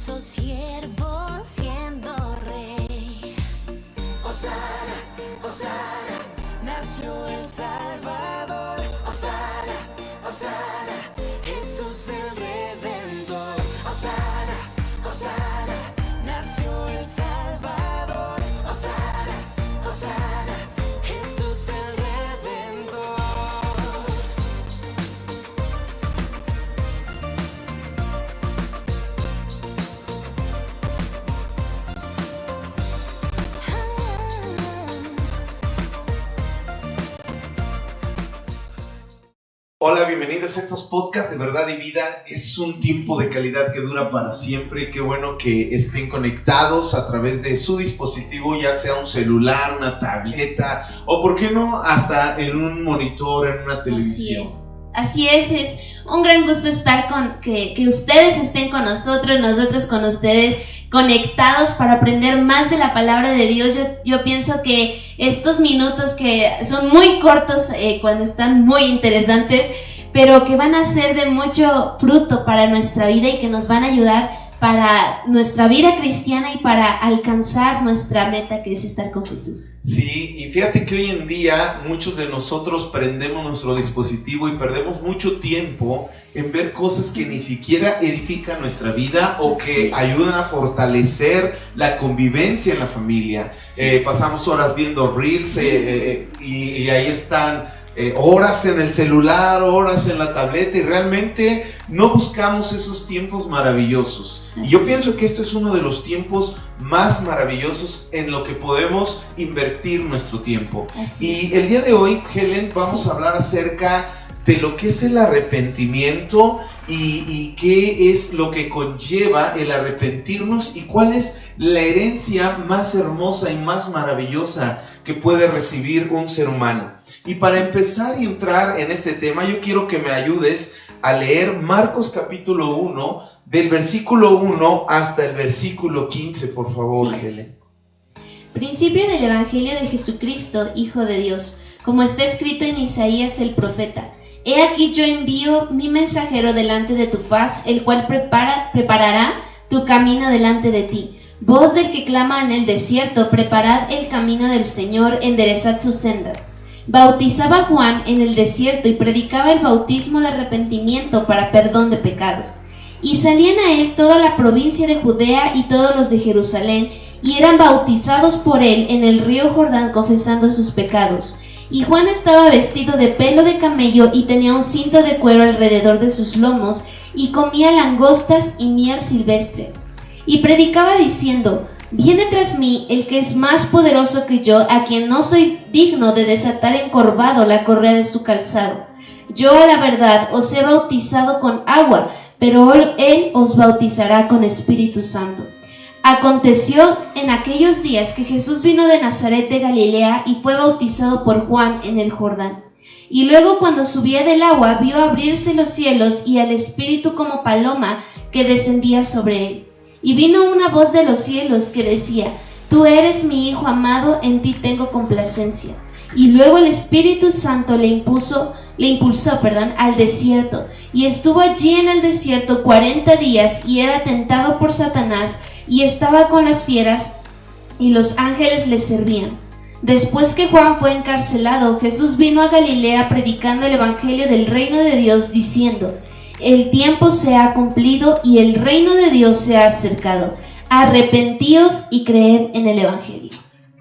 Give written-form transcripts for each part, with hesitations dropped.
hizo siervo siendo rey. Hosana, Hosana, nació el Salvador. Hosana, Hosana, Jesús el Redentor. Hosana, Hosana, nació el Salvador. Hosana, Hosana, Jesús el Redentor. Hola, bienvenidos a estos podcasts de verdad y vida. Es un tiempo de calidad que dura para siempre. Qué bueno que estén conectados a través de su dispositivo, ya sea un celular, una tableta o, por qué no, hasta en un monitor, en una televisión. Así es un gran gusto estar que ustedes estén con nosotros con ustedes, conectados para aprender más de la palabra de Dios. Yo pienso que estos minutos que son muy cortos cuando están muy interesantes, pero que van a ser de mucho fruto para nuestra vida y que nos van a ayudar para nuestra vida cristiana y para alcanzar nuestra meta, que es estar con Jesús. Sí, y fíjate que hoy en día muchos de nosotros prendemos nuestro dispositivo y perdemos mucho tiempo en ver cosas que ni siquiera edifican nuestra vida o que ayudan a fortalecer la convivencia en la familia. Sí. Pasamos horas viendo reels y ahí están horas en el celular, horas en la tableta, y realmente no buscamos esos tiempos maravillosos. Y yo pienso que esto es uno de los tiempos más maravillosos en lo que podemos invertir nuestro tiempo. Y el día de hoy, Helen, vamos a hablar acerca de lo que es el arrepentimiento y qué es lo que conlleva el arrepentirnos y cuál es la herencia más hermosa y más maravillosa que puede recibir un ser humano. Y para empezar y entrar en este tema, yo quiero que me ayudes a leer Marcos capítulo 1, del versículo 1 hasta el versículo 15, por favor, Helen. Principio del Evangelio de Jesucristo, Hijo de Dios, como está escrito en Isaías el profeta. He aquí yo envío mi mensajero delante de tu faz, el cual preparará tu camino delante de ti. Voz del que clama en el desierto, preparad el camino del Señor, enderezad sus sendas. Bautizaba Juan en el desierto y predicaba el bautismo de arrepentimiento para perdón de pecados. Y salían a él toda la provincia de Judea y todos los de Jerusalén, y eran bautizados por él en el río Jordán, confesando sus pecados. Y Juan estaba vestido de pelo de camello y tenía un cinto de cuero alrededor de sus lomos, y comía langostas y miel silvestre. Y predicaba diciendo: Viene tras mí el que es más poderoso que yo, a quien no soy digno de desatar encorvado la correa de su calzado. Yo a la verdad os he bautizado con agua, pero él os bautizará con Espíritu Santo. Aconteció en aquellos días que Jesús vino de Nazaret de Galilea y fue bautizado por Juan en el Jordán. Y luego, cuando subía del agua, vio abrirse los cielos y al Espíritu como paloma que descendía sobre él. Y vino una voz de los cielos que decía: Tú eres mi Hijo amado, en ti tengo complacencia. Y luego el Espíritu Santo le impulsó al desierto, y estuvo allí en el desierto 40 días, y era tentado por Satanás, y estaba con las fieras, y los ángeles le servían. Después que Juan fue encarcelado, Jesús vino a Galilea predicando el evangelio del reino de Dios, diciendo: El tiempo se ha cumplido y el reino de Dios se ha acercado. Arrepentíos y creed en el evangelio.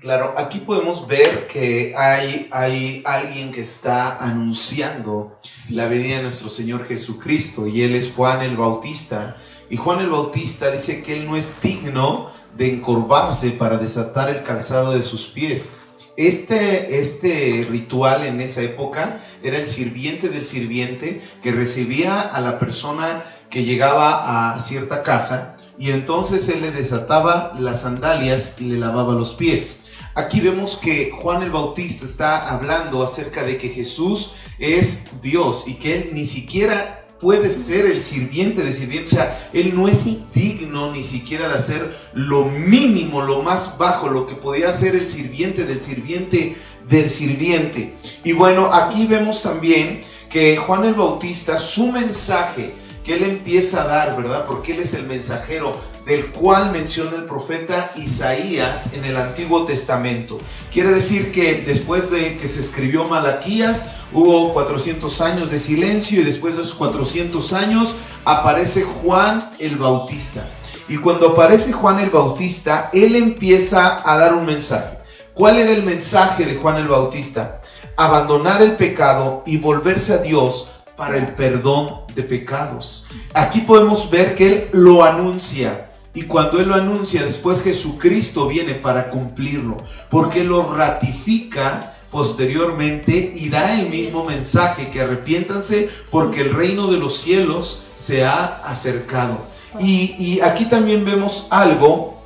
Claro, aquí podemos ver que hay alguien que está anunciando la venida de nuestro Señor Jesucristo, y él es Juan el Bautista. Y Juan el Bautista dice que él no es digno de encorvarse para desatar el calzado de sus pies. Este ritual en esa época era el sirviente del sirviente que recibía a la persona que llegaba a cierta casa, y entonces él le desataba las sandalias y le lavaba los pies. Aquí vemos que Juan el Bautista está hablando acerca de que Jesús es Dios y que él ni siquiera puede ser el sirviente de sirviente. O sea, él no es digno ni siquiera de hacer lo mínimo, lo más bajo, lo que podía hacer el sirviente del sirviente del sirviente. Y bueno, aquí vemos también que Juan el Bautista, su mensaje que él empieza a dar, ¿verdad? Porque él es el mensajero del cual menciona el profeta Isaías en el Antiguo Testamento. Quiere decir que después de que se escribió Malaquías, hubo 400 años de silencio y después de esos 400 años aparece Juan el Bautista. Y cuando aparece Juan el Bautista, él empieza a dar un mensaje. ¿Cuál era el mensaje de Juan el Bautista? Abandonar el pecado y volverse a Dios para el perdón de pecados. Aquí podemos ver que él lo anuncia. Y cuando él lo anuncia, después Jesucristo viene para cumplirlo, porque lo ratifica posteriormente y da el mismo mensaje, que arrepiéntanse porque el reino de los cielos se ha acercado. Y aquí también vemos algo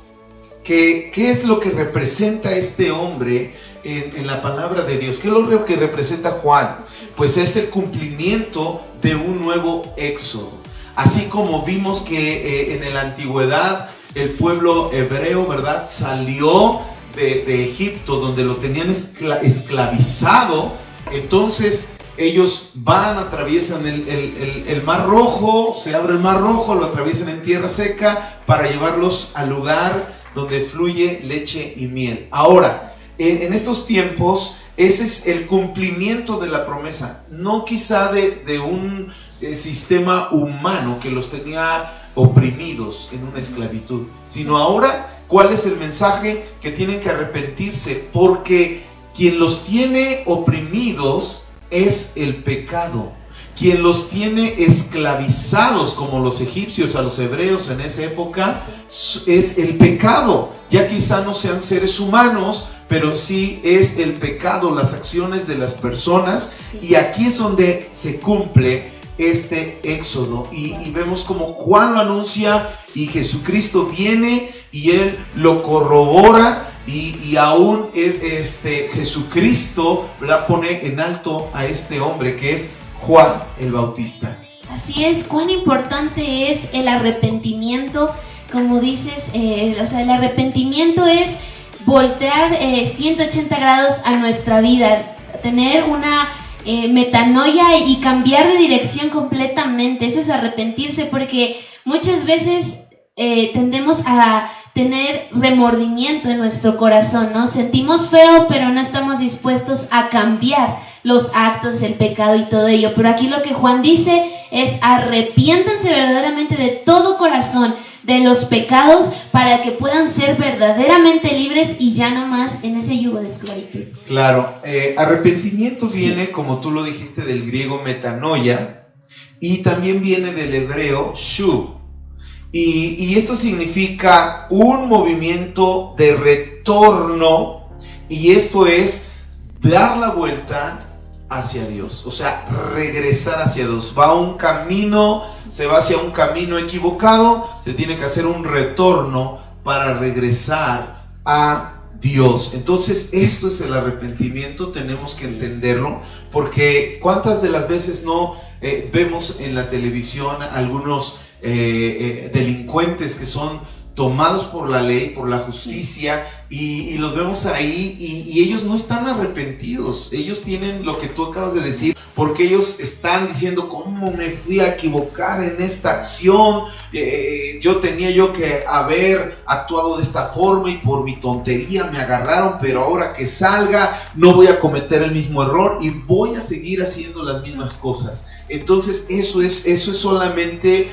que es lo que representa este hombre en la palabra de Dios. ¿Qué es lo que representa Juan? Pues es el cumplimiento de un nuevo éxodo. Así como vimos que en la antigüedad el pueblo hebreo, ¿verdad?, salió de Egipto, donde lo tenían esclavizado. Entonces ellos van, atraviesan el Mar Rojo, se abre el Mar Rojo, lo atraviesan en tierra seca para llevarlos al lugar donde fluye leche y miel. Ahora, en estos tiempos, ese es el cumplimiento de la promesa, no quizá de un sistema humano que los tenía oprimidos en una esclavitud, sino ahora, ¿cuál es el mensaje? Que tienen que arrepentirse, porque quien los tiene oprimidos es el pecado. Quien los tiene esclavizados, como los egipcios a los hebreos en esa época, es el pecado. Ya quizá no sean seres humanos, pero sí es el pecado, las acciones de las personas. Y aquí es donde se cumple este éxodo. Y vemos como Juan lo anuncia y Jesucristo viene y él lo corrobora. Y aún Jesucristo, ¿verdad?, pone en alto a este hombre que es Juan el Bautista. Así es, cuán importante es el arrepentimiento, como dices, el arrepentimiento es voltear 180 grados a nuestra vida, tener una metanoia y cambiar de dirección completamente. Eso es arrepentirse, porque muchas veces tendemos a tener remordimiento en nuestro corazón, ¿no? Sentimos feo, pero no estamos dispuestos a cambiar los actos, el pecado y todo ello. Pero aquí lo que Juan dice es: arrepiéntanse verdaderamente de todo corazón de los pecados para que puedan ser verdaderamente libres y ya no más en ese yugo de esclavitud. Claro, arrepentimiento viene, como tú lo dijiste, del griego metanoia, y también viene del hebreo shuv. Y esto significa un movimiento de retorno, y esto es dar la vuelta hacia Dios, o sea, regresar hacia Dios. Va a un camino, se va hacia un camino equivocado, se tiene que hacer un retorno para regresar a Dios. Entonces, esto es el arrepentimiento, tenemos que entenderlo, porque ¿cuántas de las veces no vemos en la televisión algunos delincuentes que son tomados por la ley, por la justicia, y los vemos ahí y ellos no están arrepentidos? Ellos tienen lo que tú acabas de decir, porque ellos están diciendo: ¿cómo me fui a equivocar en esta acción? Tenía que haber actuado de esta forma y por mi tontería me agarraron, pero ahora que salga no voy a cometer el mismo error y voy a seguir haciendo las mismas cosas. Entonces eso es solamente,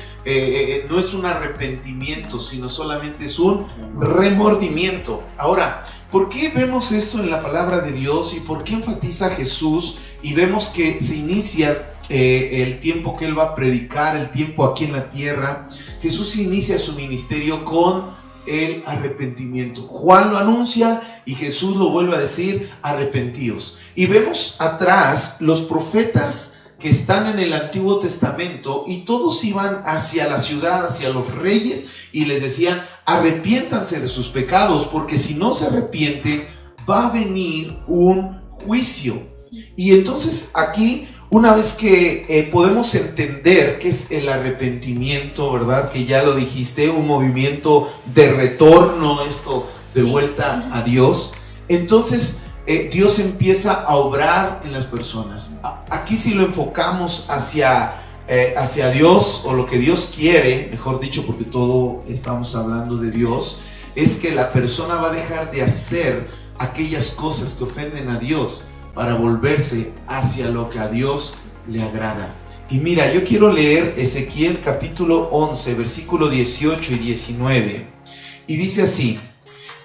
no es un arrepentimiento, sino solamente es un remordimiento. Ahora, ¿por qué vemos esto en la palabra de Dios y por qué enfatiza Jesús? Y vemos que se inicia el tiempo que Él va a predicar, el tiempo aquí en la tierra. Jesús inicia su ministerio con el arrepentimiento. Juan lo anuncia y Jesús lo vuelve a decir: arrepentíos. Y vemos atrás los profetas que están en el Antiguo Testamento, y todos iban hacia la ciudad, hacia los reyes, y les decían: arrepiéntanse de sus pecados, porque si no se arrepienten va a venir un juicio. Y entonces aquí, una vez que podemos entender qué es el arrepentimiento, ¿verdad?, que ya lo dijiste, un movimiento de retorno, esto de vuelta a Dios, entonces Dios empieza a obrar en las personas. Aquí, si lo enfocamos hacia hacia Dios, o lo que Dios quiere, mejor dicho, porque todo estamos hablando de Dios, es que la persona va a dejar de hacer aquellas cosas que ofenden a Dios para volverse hacia lo que a Dios le agrada. Y mira, yo quiero leer Ezequiel capítulo 11, versículo 18 y 19. Y dice así: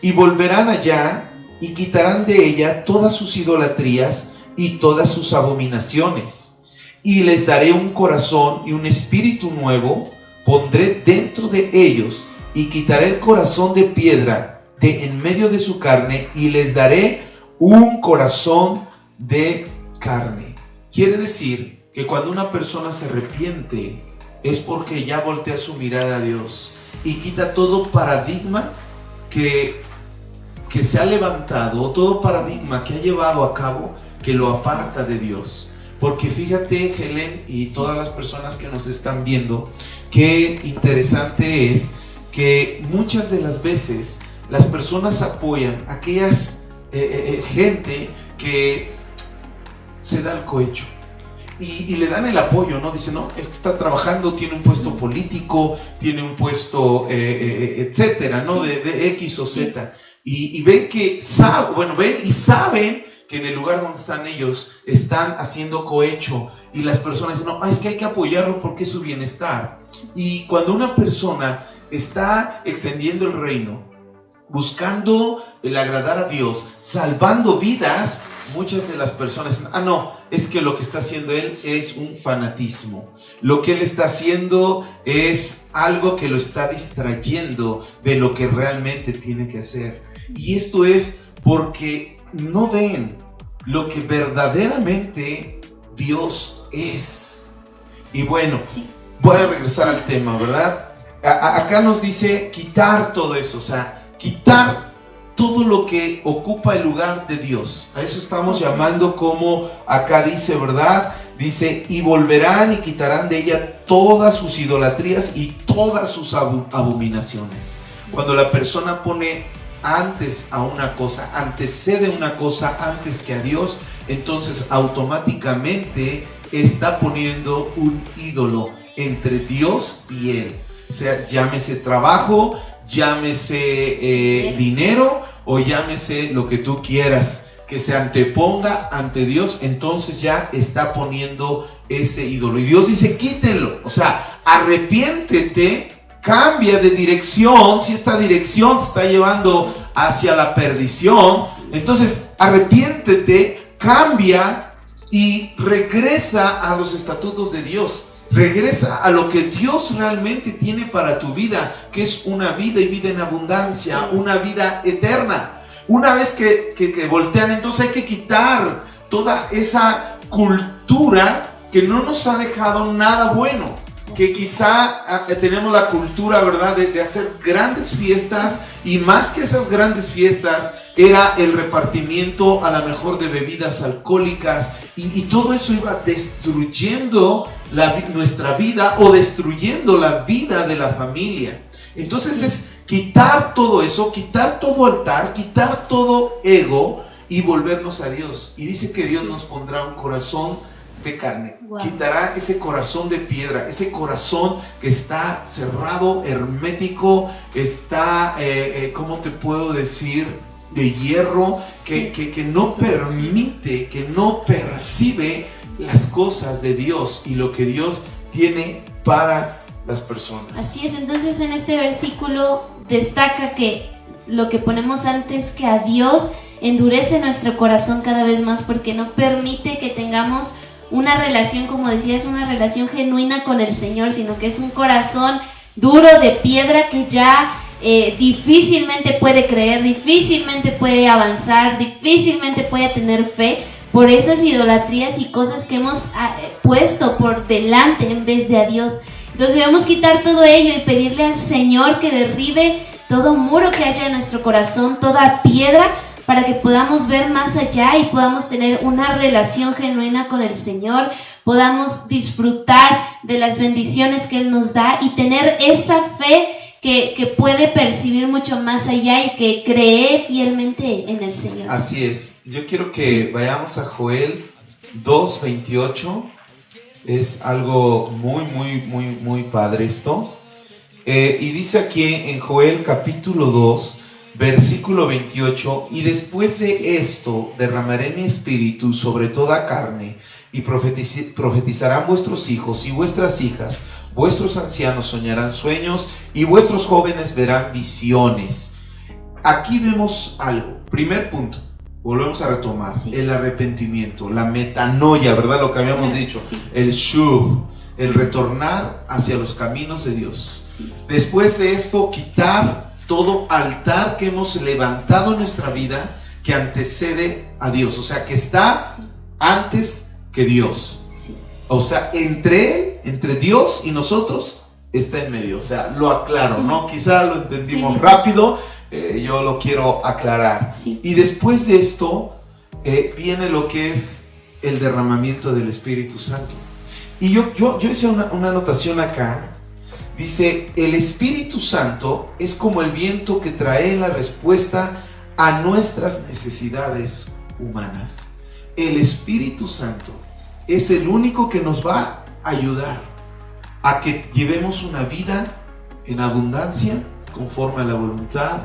y volverán allá y quitarán de ella todas sus idolatrías y todas sus abominaciones. Y les daré un corazón y un espíritu nuevo, pondré dentro de ellos, y quitaré el corazón de piedra de en medio de su carne, y les daré un corazón de carne. Quiere decir que cuando una persona se arrepiente es porque ya voltea su mirada a Dios y quita todo paradigma que se ha levantado, o todo paradigma que ha llevado a cabo que lo aparta de Dios. Porque fíjate, Helen, y todas las personas que nos están viendo, qué interesante es que muchas de las veces las personas apoyan a aquellas gente que se da el cohecho. Y le dan el apoyo, ¿no? Dice, no, es que está trabajando, tiene un puesto político, tiene un puesto, etcétera, ¿no? De X o Z. Y ven que ven y saben que en el lugar donde están ellos están haciendo cohecho. Y las personas dicen, no, es que hay que apoyarlo porque es su bienestar. Y cuando una persona está extendiendo el reino, buscando el agradar a Dios, salvando vidas, muchas de las personas dicen, no, es que lo que está haciendo él es un fanatismo. Lo que él está haciendo es algo que lo está distrayendo de lo que realmente tiene que hacer. Y esto es porque no ven lo que verdaderamente Dios es. Y bueno, voy a regresar al tema, ¿verdad? Acá nos dice quitar todo eso, o sea, quitar todo lo que ocupa el lugar de Dios. A eso estamos llamando, como acá dice, ¿verdad? Dice, y volverán y quitarán de ella todas sus idolatrías y todas sus abominaciones. Cuando la persona pone antes a una cosa, antecede una cosa antes que a Dios, entonces automáticamente está poniendo un ídolo entre Dios y él. O sea, llámese trabajo, llámese dinero, o llámese lo que tú quieras, que se anteponga ante Dios, entonces ya está poniendo ese ídolo. Y Dios dice, quítenlo, o sea, arrepiéntete, cambia de dirección. Si esta dirección te está llevando hacia la perdición, entonces arrepiéntete, cambia y regresa a los estatutos de Dios. Regresa a lo que Dios realmente tiene para tu vida, que es una vida y vida en abundancia, una vida eterna. Una vez que voltean, entonces hay que quitar toda esa cultura que no nos ha dejado nada bueno. Que quizá tenemos la cultura, ¿verdad?, de hacer grandes fiestas, y más que esas grandes fiestas era el repartimiento a lo mejor de bebidas alcohólicas, y todo eso iba destruyendo nuestra vida, o destruyendo la vida de la familia. Entonces es quitar todo eso, quitar todo altar, quitar todo ego y volvernos a Dios. Y dice que Dios nos pondrá un corazón de carne. Wow. Quitará ese corazón de piedra, ese corazón que está cerrado, hermético, está, ¿cómo te puedo decir?, de hierro, que no permite, que no percibe las cosas de Dios y lo que Dios tiene para las personas. Así es. Entonces en este versículo destaca que lo que ponemos antes que a Dios endurece nuestro corazón cada vez más, porque no permite que tengamos una relación, como decías, una relación genuina con el Señor, sino que es un corazón duro de piedra que ya difícilmente puede creer, difícilmente puede avanzar, difícilmente puede tener fe por esas idolatrías y cosas que hemos puesto por delante en vez de a Dios. Entonces debemos quitar todo ello y pedirle al Señor que derribe todo muro que haya en nuestro corazón, toda piedra, para que podamos ver más allá y podamos tener una relación genuina con el Señor, podamos disfrutar de las bendiciones que Él nos da y tener esa fe que puede percibir mucho más allá y que cree fielmente en el Señor. Así es. Yo quiero que vayamos a Joel 2:28 Es algo muy padre esto. Y dice aquí en Joel capítulo 2, versículo 28, y después de esto derramaré mi espíritu sobre toda carne, y profetizarán vuestros hijos y vuestras hijas, vuestros ancianos soñarán sueños, y vuestros jóvenes verán visiones. Aquí vemos algo. Primer punto, volvemos a retomar, el arrepentimiento, la metanoia, ¿verdad? Lo que habíamos dicho, el shuv, el retornar hacia los caminos de Dios. Después de esto, quitar todo altar que hemos levantado en nuestra vida que antecede a Dios, o sea, que está antes que Dios. O sea, entre Dios y nosotros está en medio. O sea, lo aclaro, ¿no? Quizá lo entendimos rápido, yo lo quiero aclarar. Y después de esto viene lo que es el derramamiento del Espíritu Santo. Y yo hice una anotación acá. Dice, el Espíritu Santo es como el viento que trae la respuesta a nuestras necesidades humanas. El Espíritu Santo es el único que nos va a ayudar a que llevemos una vida en abundancia conforme a la voluntad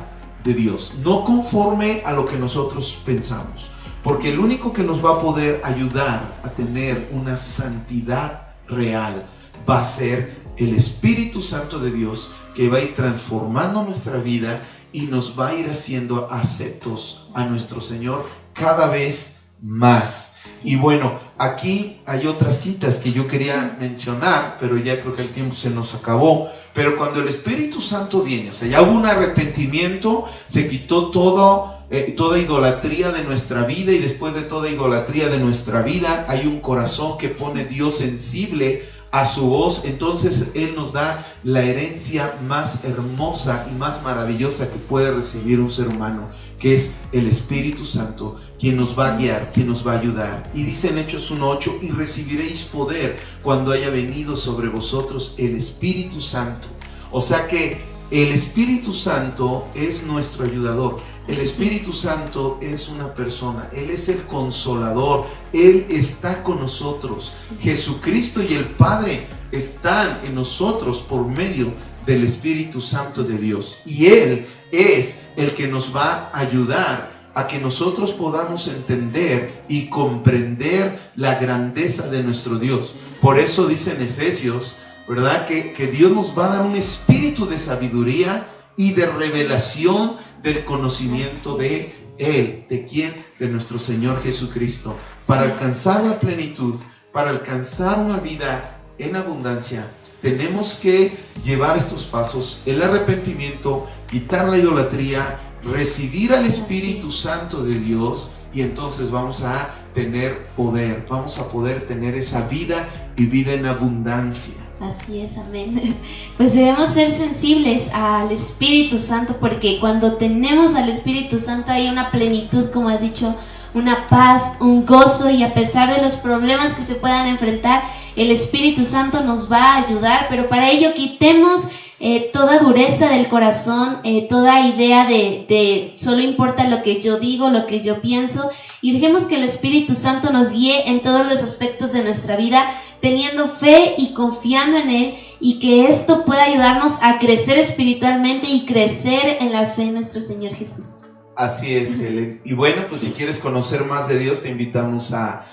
de Dios, no conforme a lo que nosotros pensamos, porque el único que nos va a poder ayudar a tener una santidad real va a ser el Espíritu Santo de Dios, que va a ir transformando nuestra vida y nos va a ir haciendo aceptos a nuestro Señor cada vez más. Y bueno, aquí hay otras citas que yo quería mencionar, pero ya creo que el tiempo se nos acabó. Pero cuando el Espíritu Santo viene, o sea, ya hubo un arrepentimiento, se quitó toda idolatría de nuestra vida, y después de toda idolatría de nuestra vida hay un corazón que pone Dios sensible a su voz. Entonces Él nos da la herencia más hermosa y más maravillosa que puede recibir un ser humano, que es el Espíritu Santo, quien nos va a guiar, quien nos va a ayudar. Y dice en Hechos 1:8, y recibiréis poder cuando haya venido sobre vosotros el Espíritu Santo. O sea que el Espíritu Santo es nuestro ayudador. El Espíritu Santo es una persona, Él es el consolador, Él está con nosotros. Jesucristo y el Padre están en nosotros por medio del Espíritu Santo de Dios. Y Él es el que nos va a ayudar a que nosotros podamos entender y comprender la grandeza de nuestro Dios. Por eso dice en Efesios, ¿verdad? Que Dios nos va a dar un espíritu de sabiduría y de revelación del conocimiento de Él. ¿De quién? De nuestro Señor Jesucristo. Para alcanzar la plenitud, para alcanzar una vida en abundancia, tenemos que llevar estos pasos: el arrepentimiento, quitar la idolatría, recibir al Espíritu Santo de Dios, y entonces vamos a tener poder, vamos a poder tener esa vida y vida en abundancia. Así es, amén. Pues debemos ser sensibles al Espíritu Santo, porque cuando tenemos al Espíritu Santo hay una plenitud, como has dicho, una paz, un gozo, y a pesar de los problemas que se puedan enfrentar, el Espíritu Santo nos va a ayudar. Pero para ello quitemos toda dureza del corazón, toda idea de solo importa lo que yo digo, lo que yo pienso, y dejemos que el Espíritu Santo nos guíe en todos los aspectos de nuestra vida, teniendo fe y confiando en Él, y que esto pueda ayudarnos a crecer espiritualmente y crecer en la fe en nuestro Señor Jesús. Así es, Helen. Y bueno, pues si quieres conocer más de Dios, te invitamos a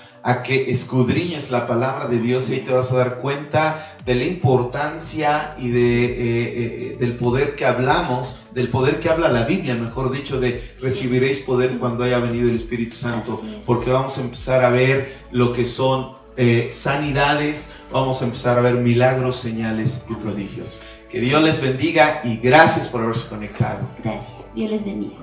que escudriñes la palabra de Dios, y ahí te vas a dar cuenta de la importancia y del poder que hablamos, del poder que habla la Biblia, mejor dicho, de recibiréis poder cuando haya venido el Espíritu Santo, porque vamos a empezar a ver lo que son sanidades, vamos a empezar a ver milagros, señales y prodigios. Que Dios les bendiga y gracias por haberse conectado. Gracias, Dios les bendiga.